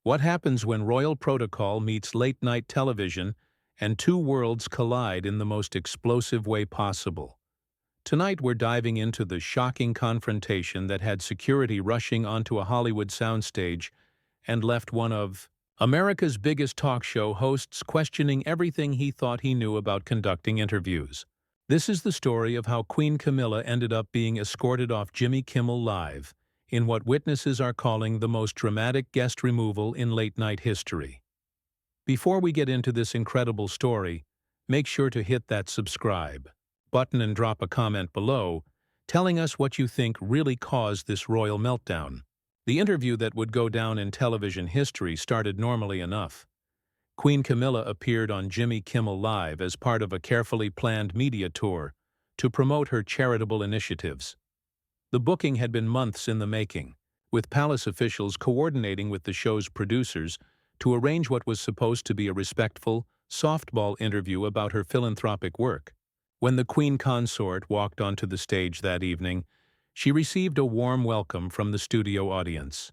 What happens when royal protocol meets late-night television and two worlds collide in the most explosive way possible? Tonight we're diving into the shocking confrontation that had security rushing onto a Hollywood soundstage and left one of America's biggest talk show hosts questioning everything he thought he knew about conducting interviews. This is the story of how Queen Camilla ended up being escorted off Jimmy Kimmel Live in what witnesses are calling the most dramatic guest removal in late-night history. Before we get into this incredible story, make sure to hit that subscribe button and drop a comment below telling us what you think really caused this royal meltdown. The interview that would go down in television history started normally enough. Queen Camilla appeared on Jimmy Kimmel Live as part of a carefully planned media tour to promote her charitable initiatives. The booking had been months in the making, with palace officials coordinating with the show's producers to arrange what was supposed to be a respectful, softball interview about her philanthropic work. When the Queen Consort walked onto the stage that evening, she received a warm welcome from the studio audience.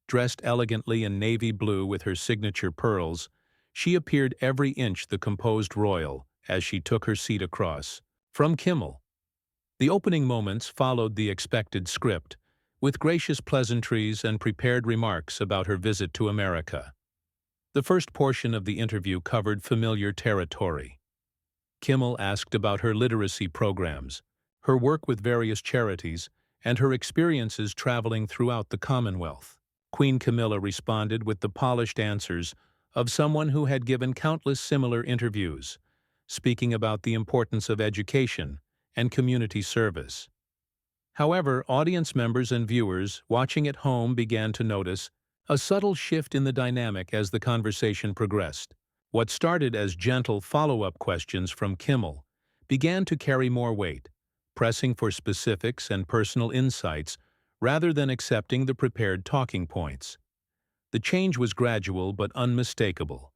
Dressed elegantly in navy blue with her signature pearls, she appeared every inch the composed royal as she took her seat across from Kimmel. The opening moments followed the expected script, with gracious pleasantries and prepared remarks about her visit to America. The first portion of the interview covered familiar territory. Kimmel asked about her literacy programs, her work with various charities, and her experiences traveling throughout the Commonwealth. Queen Camilla responded with the polished answers of someone who had given countless similar interviews, speaking about the importance of education and community service. However, audience members and viewers watching at home began to notice a subtle shift in the dynamic as the conversation progressed. What started as gentle follow-up questions from Kimmel began to carry more weight, pressing for specifics and personal insights rather than accepting the prepared talking points. The change was gradual but unmistakable.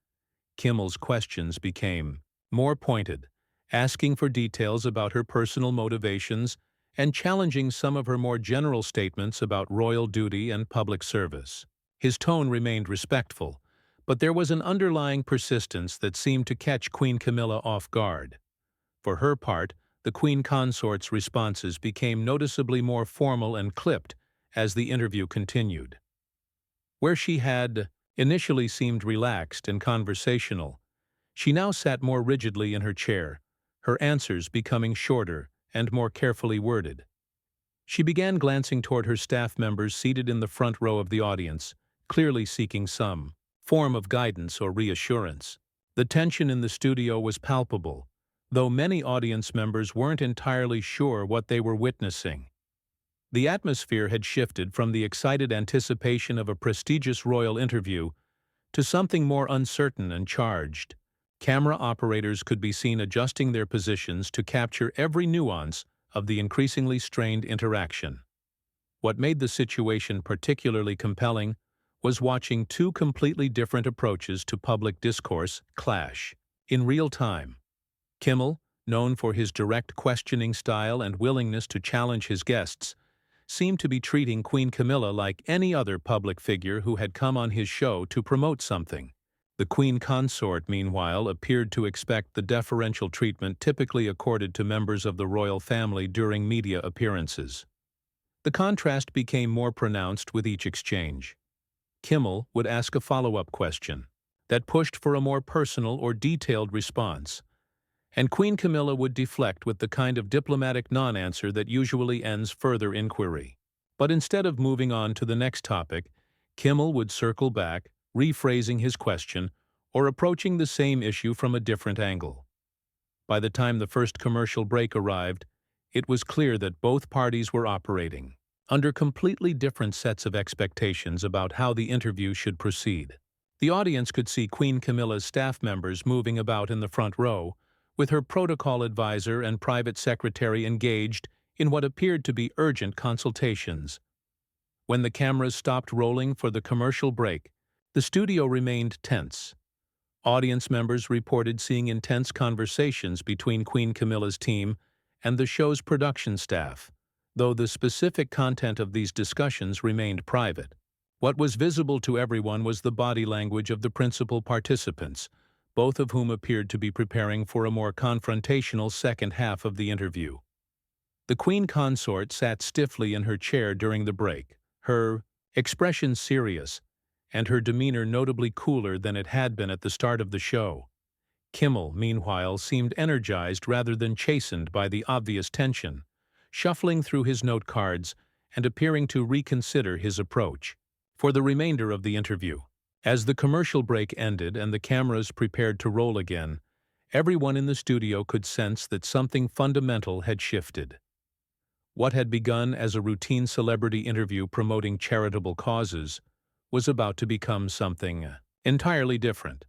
Kimmel's questions became more pointed, asking for details about her personal motivations and challenging some of her more general statements about royal duty and public service. His tone remained respectful, but there was an underlying persistence that seemed to catch Queen Camilla off guard. For her part, the Queen Consort's responses became noticeably more formal and clipped as the interview continued. Where she had initially seemed relaxed and conversational, she now sat more rigidly in her chair, her answers becoming shorter and more carefully worded. She began glancing toward her staff members seated in the front row of the audience, clearly seeking some form of guidance or reassurance. The tension in the studio was palpable, though many audience members weren't entirely sure what they were witnessing. The atmosphere had shifted from the excited anticipation of a prestigious royal interview to something more uncertain and charged. Camera operators could be seen adjusting their positions to capture every nuance of the increasingly strained interaction. What made the situation particularly compelling was watching two completely different approaches to public discourse clash in real time. Kimmel, known for his direct questioning style and willingness to challenge his guests, seemed to be treating Queen Camilla like any other public figure who had come on his show to promote something. The Queen Consort, meanwhile, appeared to expect the deferential treatment typically accorded to members of the royal family during media appearances. The contrast became more pronounced with each exchange. Kimmel would ask a follow-up question that pushed for a more personal or detailed response, and Queen Camilla would deflect with the kind of diplomatic non-answer that usually ends further inquiry. But instead of moving on to the next topic, Kimmel would circle back, rephrasing his question or approaching the same issue from a different angle. By the time the first commercial break arrived, it was clear that both parties were operating under completely different sets of expectations about how the interview should proceed. The audience could see Queen Camilla's staff members moving about in the front row, with her protocol advisor and private secretary engaged in what appeared to be urgent consultations. When the cameras stopped rolling for the commercial break, the studio remained tense. Audience members reported seeing intense conversations between Queen Camilla's team and the show's production staff, though the specific content of these discussions remained private. What was visible to everyone was the body language of the principal participants, both of whom appeared to be preparing for a more confrontational second half of the interview. The Queen Consort sat stiffly in her chair during the break, her expression serious, and her demeanor notably cooler than it had been at the start of the show. Kimmel, meanwhile, seemed energized rather than chastened by the obvious tension, shuffling through his note cards and appearing to reconsider his approach. For the remainder of the interview, as the commercial break ended and the cameras prepared to roll again, everyone in the studio could sense that something fundamental had shifted. What had begun as a routine celebrity interview promoting charitable causes was about to become something entirely different.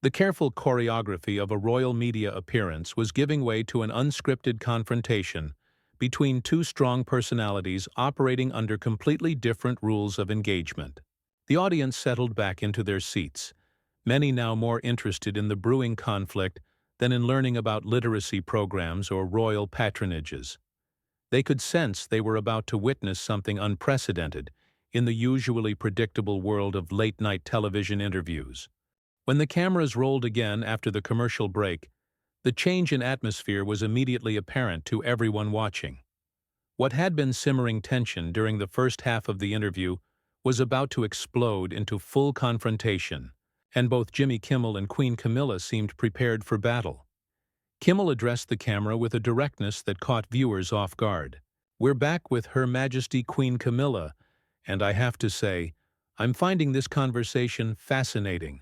The careful choreography of a royal media appearance was giving way to an unscripted confrontation between two strong personalities operating under completely different rules of engagement. The audience settled back into their seats, many now more interested in the brewing conflict than in learning about literacy programs or royal patronages. They could sense they were about to witness something unprecedented in the usually predictable world of late-night television interviews. When the cameras rolled again after the commercial break, the change in atmosphere was immediately apparent to everyone watching. What had been simmering tension during the first half of the interview was about to explode into full confrontation, and both Jimmy Kimmel and Queen Camilla seemed prepared for battle. Kimmel addressed the camera with a directness that caught viewers off guard. "We're back with Her Majesty Queen Camilla, and I have to say, I'm finding this conversation fascinating.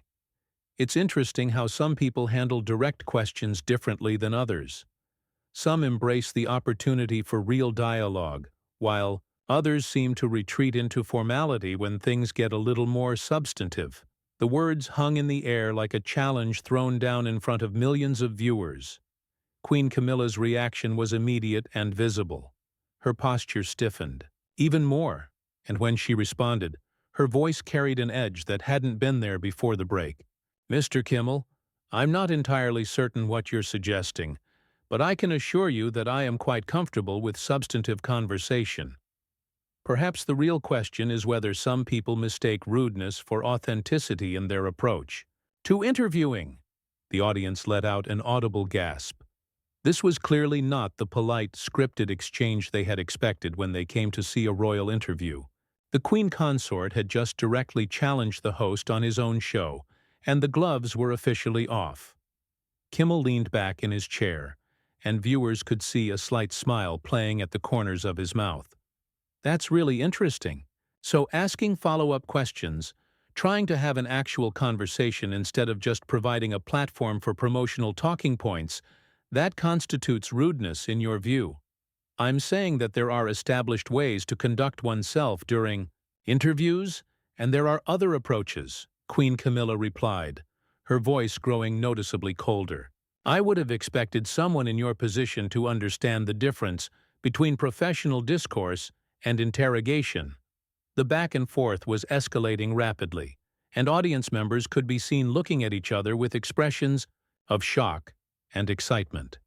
It's interesting how some people handle direct questions differently than others. Some embrace the opportunity for real dialogue, while others seem to retreat into formality when things get a little more substantive." The words hung in the air like a challenge thrown down in front of millions of viewers. Queen Camilla's reaction was immediate and visible. Her posture stiffened, even more, and when she responded, her voice carried an edge that hadn't been there before the break. "Mr. Kimmel, I'm not entirely certain what you're suggesting, but I can assure you that I am quite comfortable with substantive conversation. Perhaps the real question is whether some people mistake rudeness for authenticity in their approach to interviewing." The audience let out an audible gasp. This was clearly not the polite, scripted exchange they had expected when they came to see a royal interview. The Queen Consort had just directly challenged the host on his own show, and the gloves were officially off. Kimmel leaned back in his chair, and viewers could see a slight smile playing at the corners of his mouth. "That's really interesting. So asking follow-up questions, trying to have an actual conversation instead of just providing a platform for promotional talking points, that constitutes rudeness in your view." "I'm saying that there are established ways to conduct oneself during interviews, and there are other approaches," Queen Camilla replied, her voice growing noticeably colder. "I would have expected someone in your position to understand the difference between professional discourse and interrogation." The back and forth was escalating rapidly, and audience members could be seen looking at each other with expressions of shock and excitement.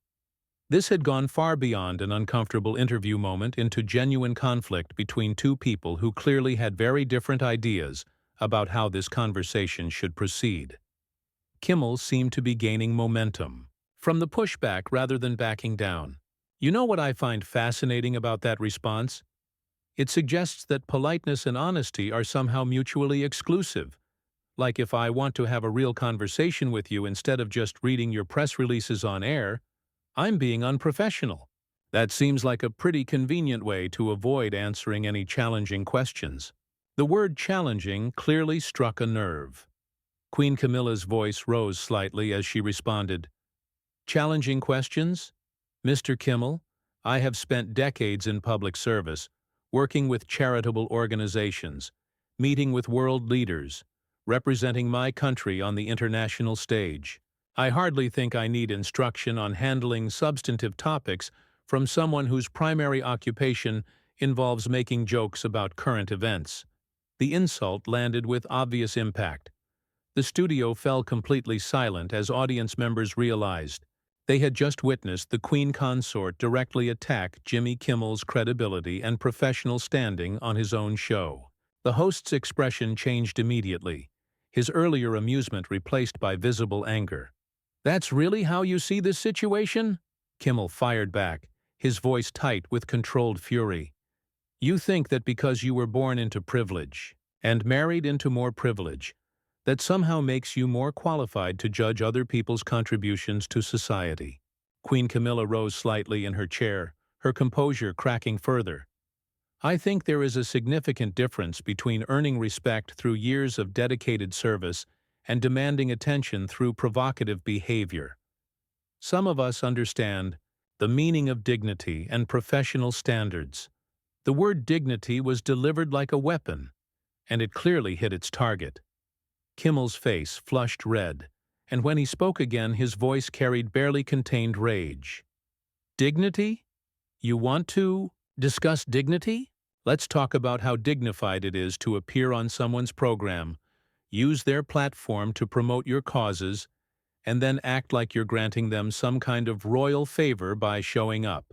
This had gone far beyond an uncomfortable interview moment into genuine conflict between two people who clearly had very different ideas about how this conversation should proceed. Kimmel seemed to be gaining momentum from the pushback rather than backing down. "You know what I find fascinating about that response? It suggests that politeness and honesty are somehow mutually exclusive. Like if I want to have a real conversation with you instead of just reading your press releases on air, I'm being unprofessional." That seems like a pretty convenient way to avoid answering any challenging questions. The word challenging clearly struck a nerve. Queen Camilla's voice rose slightly as she responded. "Challenging questions? Mr. Kimmel, I have spent decades in public service, working with charitable organizations, meeting with world leaders, representing my country on the international stage. I hardly think I need instruction on handling substantive topics from someone whose primary occupation involves making jokes about current events." The insult landed with obvious impact. The studio fell completely silent as audience members realized they had just witnessed the Queen Consort directly attack Jimmy Kimmel's credibility and professional standing on his own show. The host's expression changed immediately, his earlier amusement replaced by visible anger. "That's really how you see this situation?" Kimmel fired back, his voice tight with controlled fury. "You think that because you were born into privilege, and married into more privilege, that somehow makes you more qualified to judge other people's contributions to society." Queen Camilla rose slightly in her chair, her composure cracking further. "I think there is a significant difference between earning respect through years of dedicated service and demanding attention through provocative behavior. Some of us understand the meaning of dignity and professional standards. The word dignity was delivered like a weapon, and it clearly hit its target." Kimmel's face flushed red, and when he spoke again his voice carried barely contained rage. "Dignity? You want to discuss dignity? Let's talk about how dignified it is to appear on someone's program, use their platform to promote your causes, and then act like you're granting them some kind of royal favor by showing up."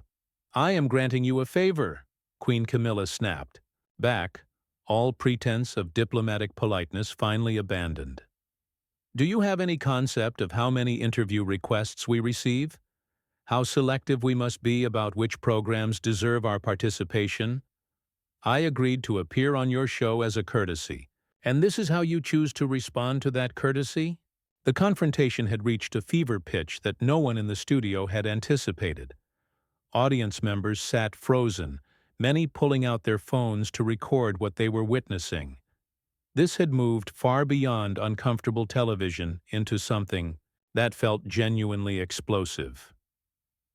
"I am granting you a favor," Queen Camilla snapped back, all pretense of diplomatic politeness finally abandoned. "Do you have any concept of how many interview requests we receive? How selective we must be about which programs deserve our participation? I agreed to appear on your show as a courtesy, and this is how you choose to respond to that courtesy?" The confrontation had reached a fever pitch that no one in the studio had anticipated. Audience members sat frozen, many pulling out their phones to record what they were witnessing. This had moved far beyond uncomfortable television into something that felt genuinely explosive.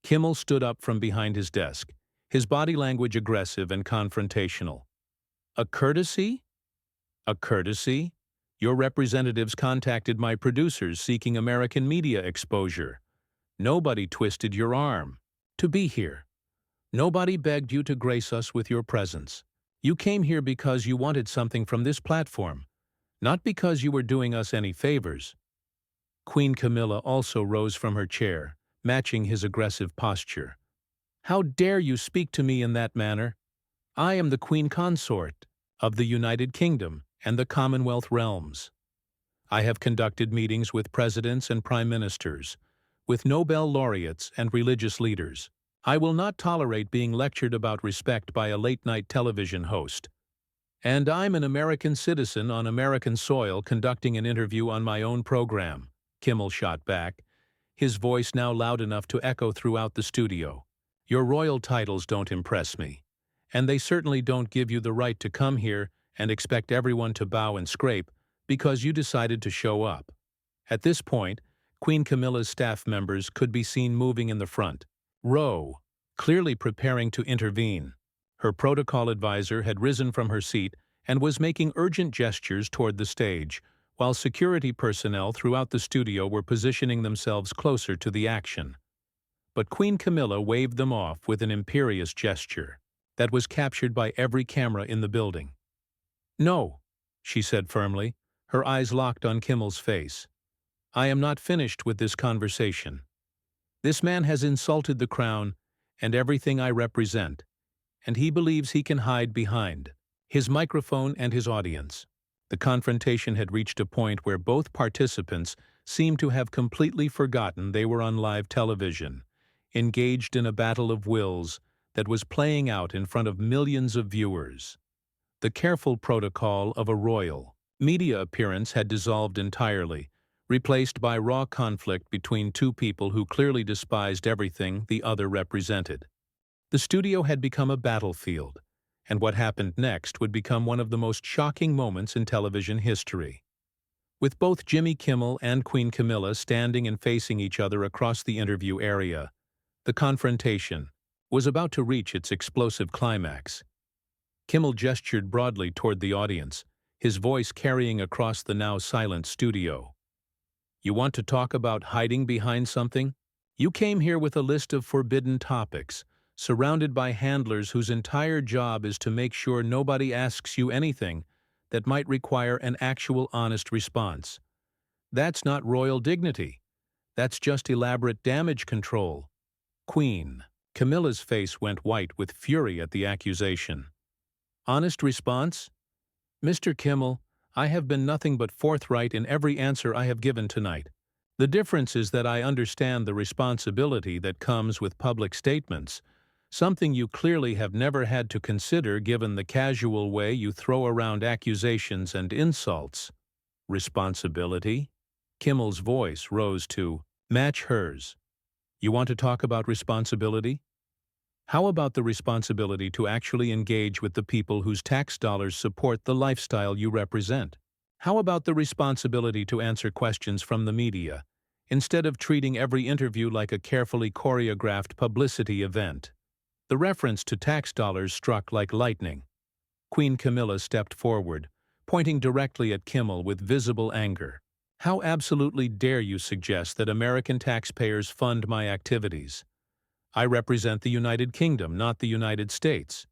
Kimmel stood up from behind his desk, his body language aggressive and confrontational. "A courtesy? A courtesy? Your representatives contacted my producers seeking American media exposure. Nobody twisted your arm to be here. Nobody begged you to grace us with your presence. You came here because you wanted something from this platform, not because you were doing us any favors." Queen Camilla also rose from her chair, matching his aggressive posture. "How dare you speak to me in that manner? I am the Queen Consort of the United Kingdom and the Commonwealth realms. I have conducted meetings with presidents and prime ministers, with Nobel laureates and religious leaders. I will not tolerate being lectured about respect by a late-night television host. And I'm an American citizen on American soil conducting an interview on my own program," Kimmel shot back, his voice now loud enough to echo throughout the studio. "Your royal titles don't impress me, and they certainly don't give you the right to come here and expect everyone to bow and scrape because you decided to show up." At this point, Queen Camilla's staff members could be seen moving in the front row, clearly preparing to intervene. Her protocol advisor had risen from her seat and was making urgent gestures toward the stage, while security personnel throughout the studio were positioning themselves closer to the action. But Queen Camilla waved them off with an imperious gesture that was captured by every camera in the building. "No," she said firmly, her eyes locked on Kimmel's face. "I am not finished with this conversation. This man has insulted the crown and everything I represent, and he believes he can hide behind his microphone and his audience." The confrontation had reached a point where both participants seemed to have completely forgotten they were on live television, engaged in a battle of wills that was playing out in front of millions of viewers. The careful protocol of a royal media appearance had dissolved entirely, replaced by raw conflict between two people who clearly despised everything the other represented. The studio had become a battlefield, and what happened next would become one of the most shocking moments in television history. With both Jimmy Kimmel and Queen Camilla standing and facing each other across the interview area, the confrontation was about to reach its explosive climax. Kimmel gestured broadly toward the audience, his voice carrying across the now silent studio. "You want to talk about hiding behind something? You came here with a list of forbidden topics, surrounded by handlers whose entire job is to make sure nobody asks you anything that might require an actual honest response. That's not royal dignity. That's just elaborate damage control." Queen Camilla's face went white with fury at the accusation. "Honest response? Mr. Kimmel, I have been nothing but forthright in every answer I have given tonight. The difference is that I understand the responsibility that comes with public statements, something you clearly have never had to consider given the casual way you throw around accusations and insults. Responsibility? Kimmel's voice rose to match hers. You want to talk about responsibility? How about the responsibility to actually engage with the people whose tax dollars support the lifestyle you represent? How about the responsibility to answer questions from the media, instead of treating every interview like a carefully choreographed publicity event? The reference to tax dollars struck like lightning. Queen Camilla stepped forward, pointing directly at Kimmel with visible anger. How absolutely dare you suggest that American taxpayers fund my activities? I represent the United Kingdom, not the United States.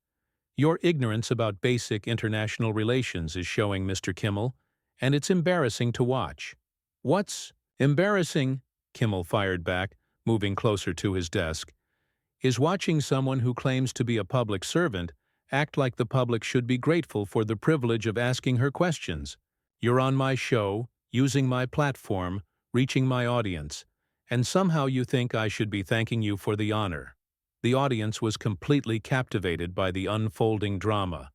Your ignorance about basic international relations is showing, Mr. Kimmel, and it's embarrassing to watch. What's embarrassing? Kimmel fired back, moving closer to his desk. Is watching someone who claims to be a public servant act like the public should be grateful for the privilege of asking her questions. You're on my show, using my platform, reaching my audience, and somehow you think I should be thanking you for the honor. The audience was completely captivated by the unfolding drama,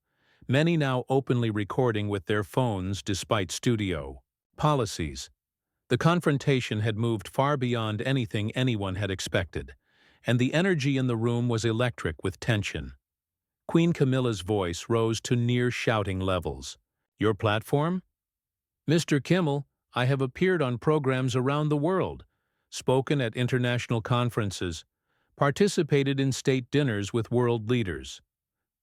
many now openly recording with their phones despite studio policies. The confrontation had moved far beyond anything anyone had expected, and the energy in the room was electric with tension. Queen Camilla's voice rose to near-shouting levels. Your platform? Mr. Kimmel, I have appeared on programs around the world, spoken at international conferences, participated in state dinners with world leaders.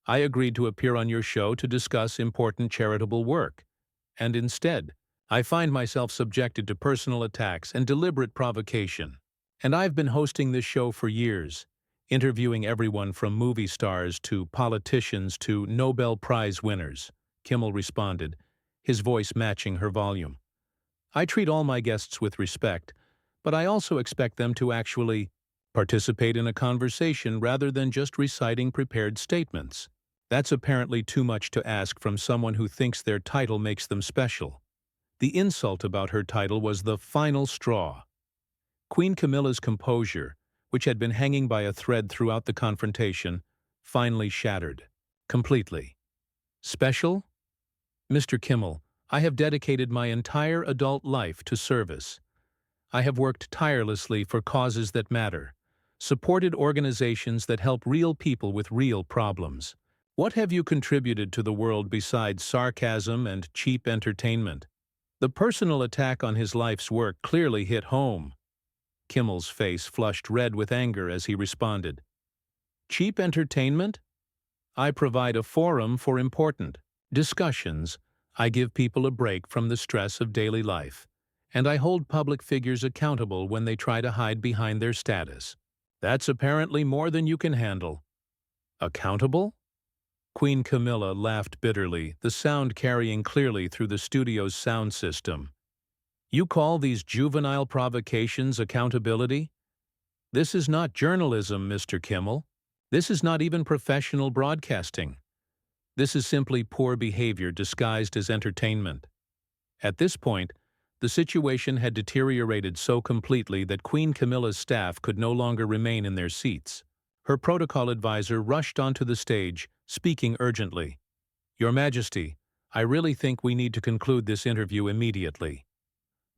I agreed to appear on your show to discuss important charitable work, and instead, I find myself subjected to personal attacks and deliberate provocation. And I've been hosting this show for years, interviewing everyone from movie stars to politicians to Nobel Prize winners, Kimmel responded, his voice matching her volume. I treat all my guests with respect, but I also expect them to actually participate in a conversation rather than just reciting prepared statements. That's apparently too much to ask from someone who thinks their title makes them special. The insult about her title was the final straw. Queen Camilla's composure, which had been hanging by a thread throughout the confrontation, finally shattered. Completely. Special? Mr. Kimmel, I have dedicated my entire adult life to service. I have worked tirelessly for causes that matter, supported organizations that help real people with real problems. What have you contributed to the world besides sarcasm and cheap entertainment? The personal attack on his life's work clearly hit home. Kimmel's face flushed red with anger as he responded. Cheap entertainment? I provide a forum for important discussions. I give people a break from the stress of daily life, and I hold public figures accountable when they try to hide behind their status. That's apparently more than you can handle. Accountable? Queen Camilla laughed bitterly, the sound carrying clearly through the studio's sound system. You call these juvenile provocations accountability? This is not journalism, Mr. Kimmel. This is not even professional broadcasting. This is simply poor behavior disguised as entertainment. At this point, the situation had deteriorated so completely that Queen Camilla's staff could no longer remain in their seats. Her protocol advisor rushed onto the stage, speaking urgently. Your Majesty, I really think we need to conclude this interview immediately.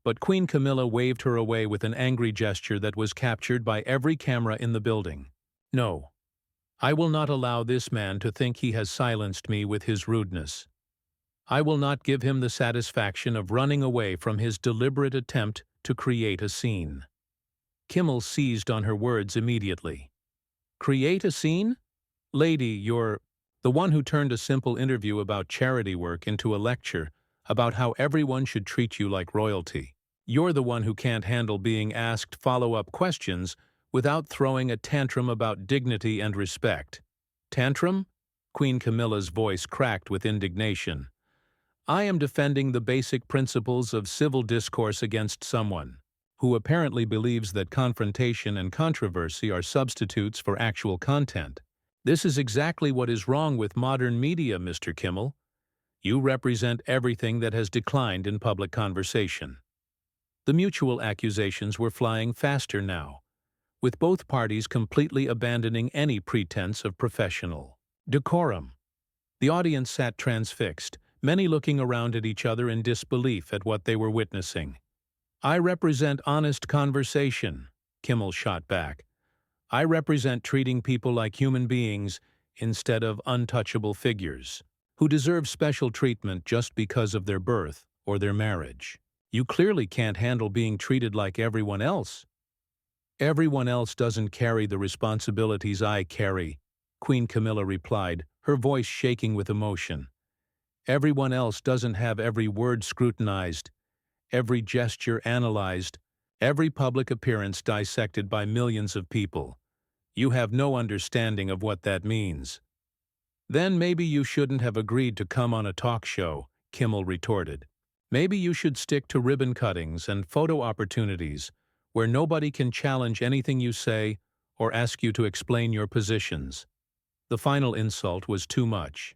But Queen Camilla waved her away with an angry gesture that was captured by every camera in the building. No. I will not allow this man to think he has silenced me with his rudeness. I will not give him the satisfaction of running away from his deliberate attempt to create a scene. Kimmel seized on her words immediately. Create a scene? Lady, you're the one who turned a simple interview about charity work into a lecture about how everyone should treat you like royalty. You're the one who can't handle being asked follow-up questions without throwing a tantrum about dignity and respect. Tantrum? Queen Camilla's voice cracked with indignation. I am defending the basic principles of civil discourse against someone who apparently believes that confrontation and controversy are substitutes for actual content. This is exactly what is wrong with modern media, Mr. Kimmel. You represent everything that has declined in public conversation." The mutual accusations were flying faster now, with both parties completely abandoning any pretense of professional decorum. The audience sat transfixed, many looking around at each other in disbelief at what they were witnessing. "I represent honest conversation," Kimmel shot back. "I represent treating people like human beings instead of untouchable figures, who deserve special treatment just because of their birth or their marriage. You clearly can't handle being treated like everyone else." "Everyone else doesn't carry the responsibilities I carry," Queen Camilla replied, her voice shaking with emotion. "Everyone else doesn't have every word scrutinized, every gesture analyzed, every public appearance dissected by millions of people. You have no understanding of what that means." "Then maybe you shouldn't have agreed to come on a talk show," Kimmel retorted. "Maybe you should stick to ribbon cuttings and photo opportunities where nobody can challenge anything you say or ask you to explain your positions." The final insult was too much.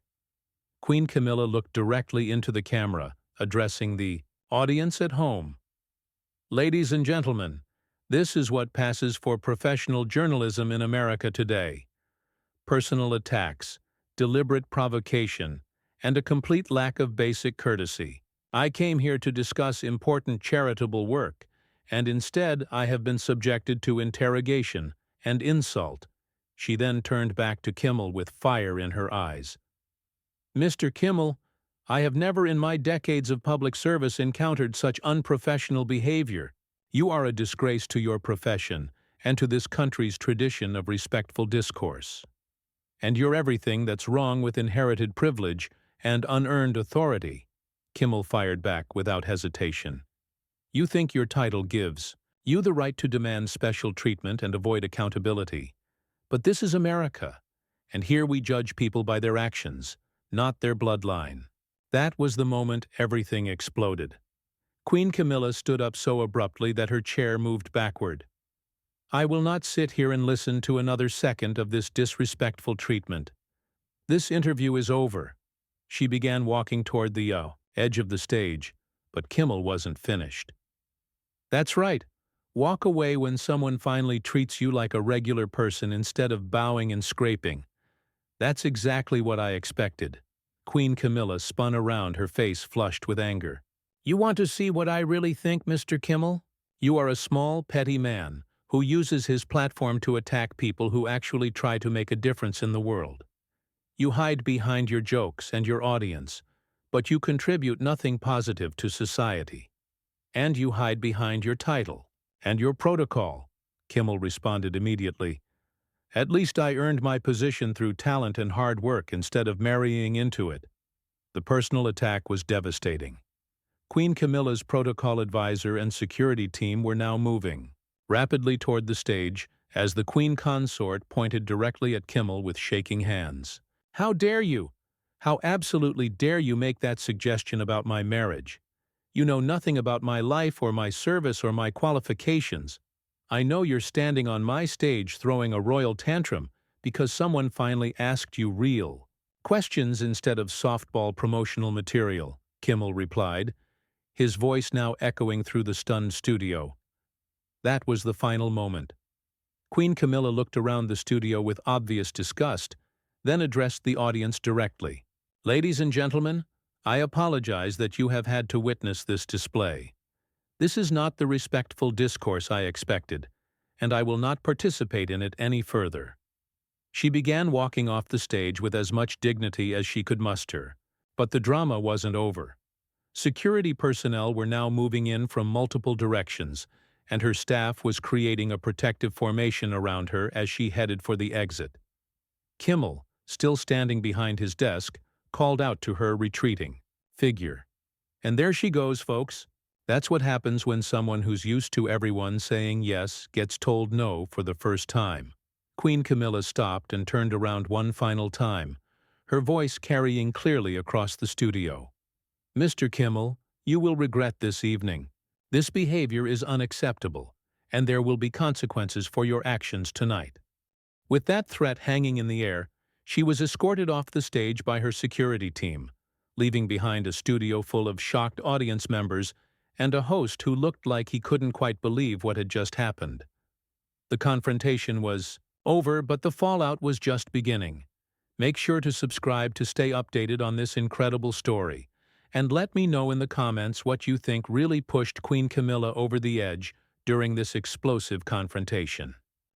Queen Camilla looked directly into the camera, addressing the audience at home. "Ladies and gentlemen, this is what passes for professional journalism in America today. Personal attacks, deliberate provocation, and a complete lack of basic courtesy. I came here to discuss important charitable work, and instead I have been subjected to interrogation and insult." She then turned back to Kimmel with fire in her eyes. "Mr. Kimmel, I have never in my decades of public service encountered such unprofessional behavior. You are a disgrace to your profession and to this country's tradition of respectful discourse. And you're everything that's wrong with inherited privilege and unearned authority," Kimmel fired back without hesitation. "You think your title gives you the right to demand special treatment and avoid accountability. But this is America, and here we judge people by their actions, not their bloodline." That was the moment everything exploded. Queen Camilla stood up so abruptly that her chair moved backward. "I will not sit here and listen to another second of this disrespectful treatment. This interview is over." She began walking toward the edge of the stage, but Kimmel wasn't finished. "That's right. Walk away when someone finally treats you like a regular person instead of bowing and scraping. That's exactly what I expected." Queen Camilla spun around, her face flushed with anger. "You want to see what I really think, Mr. Kimmel? You are a small, petty man who uses his platform to attack people who actually try to make a difference in the world. You hide behind your jokes and your audience, but you contribute nothing positive to society. And you hide behind your title and your protocol," Kimmel responded immediately. "At least I earned my position through talent and hard work instead of marrying into it." The personal attack was devastating. Queen Camilla's protocol advisor and security team were now moving rapidly toward the stage as the Queen Consort pointed directly at Kimmel with shaking hands. "How dare you? How absolutely dare you make that suggestion about my marriage? You know nothing about my life or my service or my qualifications. I know you're standing on my stage throwing a royal tantrum because someone finally asked you real questions instead of softball promotional material," Kimmel replied, his voice now echoing through the stunned studio. That was the final moment. Queen Camilla looked around the studio with obvious disgust, then addressed the audience directly. "Ladies and gentlemen, I apologize that you have had to witness this display. This is not the respectful discourse I expected, and I will not participate in it any further." She began walking off the stage with as much dignity as she could muster. But the drama wasn't over. Security personnel were now moving in from multiple directions, and her staff was creating a protective formation around her as she headed for the exit. Kimmel, still standing behind his desk, called out to her retreating figure. "And there she goes, folks. That's what happens when someone who's used to everyone saying yes gets told no for the first time." Queen Camilla stopped and turned around one final time, her voice carrying clearly across the studio. "Mr. Kimmel, you will regret this evening. This behavior is unacceptable, and there will be consequences for your actions tonight." With that threat hanging in the air, she was escorted off the stage by her security team, leaving behind a studio full of shocked audience members and a host who looked like he couldn't quite believe what had just happened. The confrontation was over, but the fallout was just beginning. Make sure to subscribe to stay updated on this incredible story, and let me know in the comments what you think really pushed Queen Camilla over the edge during this explosive confrontation.